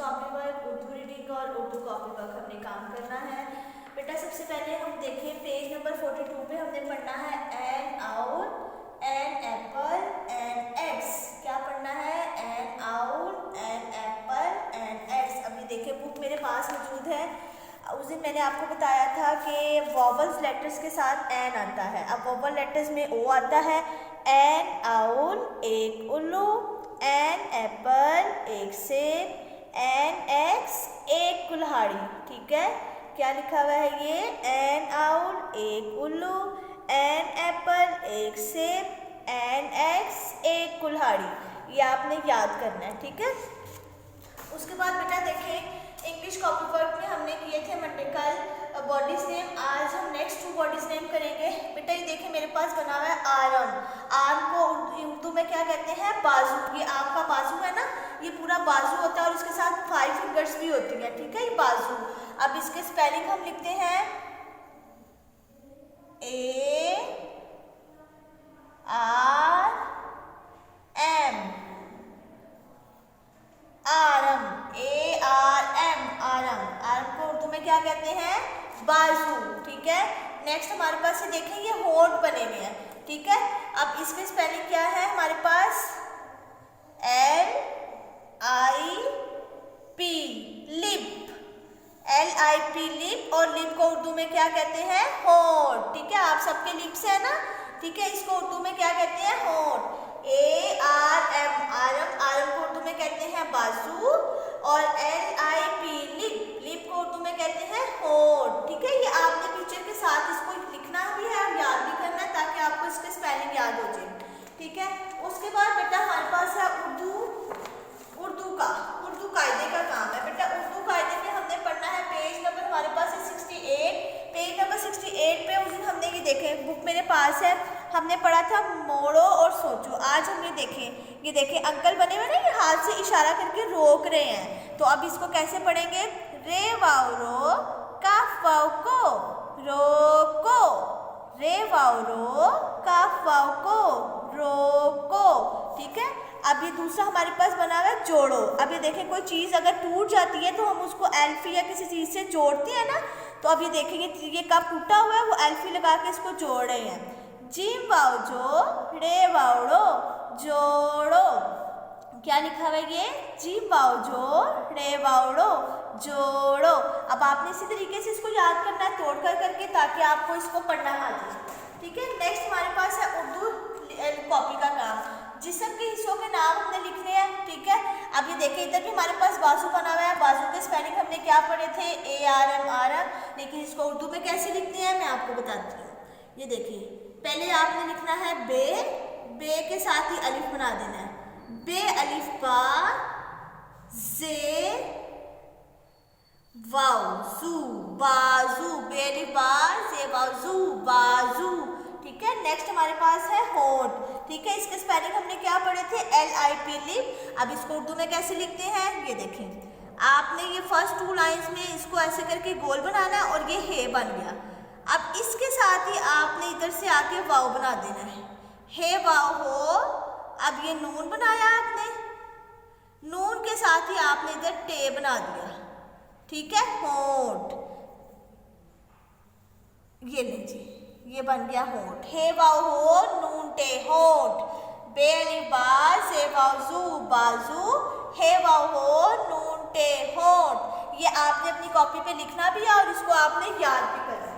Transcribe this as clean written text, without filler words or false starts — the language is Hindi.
कॉपी वर्क, उर्दू रीडिंग और उर्दू कॉपी वर्क हमने काम करना है। बेटा सबसे पहले हम देखें पेज नंबर 42 पे हमने पढ़ना है an owl, an apple, an eggs. क्या पढ़ना है? An owl, an apple, an eggs. अभी देखें बुक मेरे पास मौजूद है। उस दिन मैंने आपको बताया था कि वॉवल्स लेटर्स के साथ एन आता है। अब वॉवल लेटर्स में ओ आता है। एन आउल एक उल्लू, एन एप्पल एक सेब, एन एग्स एक कुल्हाड़ी। ठीक है, क्या लिखा हुआ है ये? एन आउल एक उल्लू, एन एप्पल एक सेब, एन एग्स एक कुल्हाड़ी। ये आपने याद करना है। ठीक है, उसके बाद बेटा देखें इंग्लिश कॉपी वर्क में हमने किए थे मंडे कल बॉडीज नेम। आज हम नेक्स्ट 2 बॉडीज नेम करेंगे। बेटा ये देखिए मेरे पास बना हुआ है आर्म। आर्म को उर्दू में क्या कहते हैं? बाजू। ये आम का बाजू है ना, ये पूरा बाजू होता है और इसके साथ 5 फिंगर्स भी होती हैं। ठीक है, ये बाजू। अब इसके स्पेलिंग हम लिखते हैं A R M, arm, A R M, arm. Arm को उर्दू में क्या कहते हैं? बाजू। ठीक है, नेक्स्ट हमारे पास से देखें ये होंठ बने हुए हैं। ठीक है, अब इसमें स्पेलिंग क्या है हमारे पास? L I P, lip, L I P lip. और लिप को उर्दू में क्या कहते हैं? होंठ। ठीक है, आप सबके लिप्स है ना। ठीक है, इसको उर्दू में क्या कहते हैं? होंठ। A R M, arm. Arm को उर्दू में कहते हैं बाजू। और L I P lip, lip को उर्दू में कहते हैं होंठ। ठीक है, ये आपने पिक्चर के साथ इसको लिखना भी है और याद भी करना है ताकि आपको इसके स्पेलिंग याद हो जाए। ठीक है, उसके बाद बेटा हमारे पास है उर्दू कायदे का काम है। बेटा उर्दू कायदे में हमने पढ़ना है पेज नंबर हमारे पास है 68। पेज नंबर 68 पे उस दिन हमने ये देखें बुक मेरे पास है, हमने पढ़ा था मोड़ो और सोचो। आज हम ये देखें अंकल बने हुए ना, ये हाथ से इशारा करके रोक रहे हैं। तो अब इसको कैसे पढ़ेंगे? रे वाओ रो, काफ वाओ को, रोको। रे वाओ रो, काफ वाओ को, रोको। ठीक है, अब ये दूसरा हमारे पास बना हुआ है जोड़ो। अब ये देखें कोई चीज़ अगर टूट जाती है तो हम उसको एल्फी या किसी चीज़ से जोड़ते हैं ना। तो अब ये देखेंगे ये कप टूटा हुआ है, वो एल्फी लगा के इसको जोड़ रहे हैं। जिम वाओ जो, रे वाओ जोड़ो। क्या लिखा हुआ है ये? जिम वाओ जो, रे वाओ जोड़ो। अब आपने इसी तरीके से इसको याद करना है तोड़ कर करके, ताकि आपको इसको पढ़ना आ जाए। ठीक है, नेक्स्ट हमारे पास है उर्दू कॉपी का काम। जिस्म के हिस्सों के नाम हमने लिखने हैं। ठीक है, अब ये देखिए इधर भी हमारे पास बाजू बना हुआ है। बाजू के स्पेलिंग हमने क्या पढ़े थे? A R M, arm. लेकिन इसको उर्दू में कैसे लिखते हैं मैं आपको बताती हूँ। ये देखिए पहले आपने लिखना है बे, बे के साथ ही अलिफ बना देना है। बे अलिफ बा, जे वाओ जू, बाजू। बे अलिफ बा, जे वाओ जू, बाजू। ठीक है, नेक्स्ट हमारे पास है होंठ। ठीक है, इसके स्पेलिंग हमने क्या पढ़े थे? L I P lip. अब इसको उर्दू में कैसे लिखते हैं? ये देखें आपने ये फर्स्ट 2 लाइंस में इसको ऐसे करके गोल बनाना है और ये हे बन गया। अब इसके साथ ही आपने इधर से आके वाव बना देना है। हे वाव हो। अब ये नून बनाया आपने, नून के साथ ही आपने इधर टे बना दिया। ठीक है, होंठ। ये लीजिए ये बन गया होंठ। हे वाओ हो, नून टे, होंठ। बे अलिफ बा, से वाओ जू, बाजू। हे वाओ हो, नून टे, होंठ। ये आपने अपनी कॉपी पे लिखना भी है और इसको आपने याद भी करना है।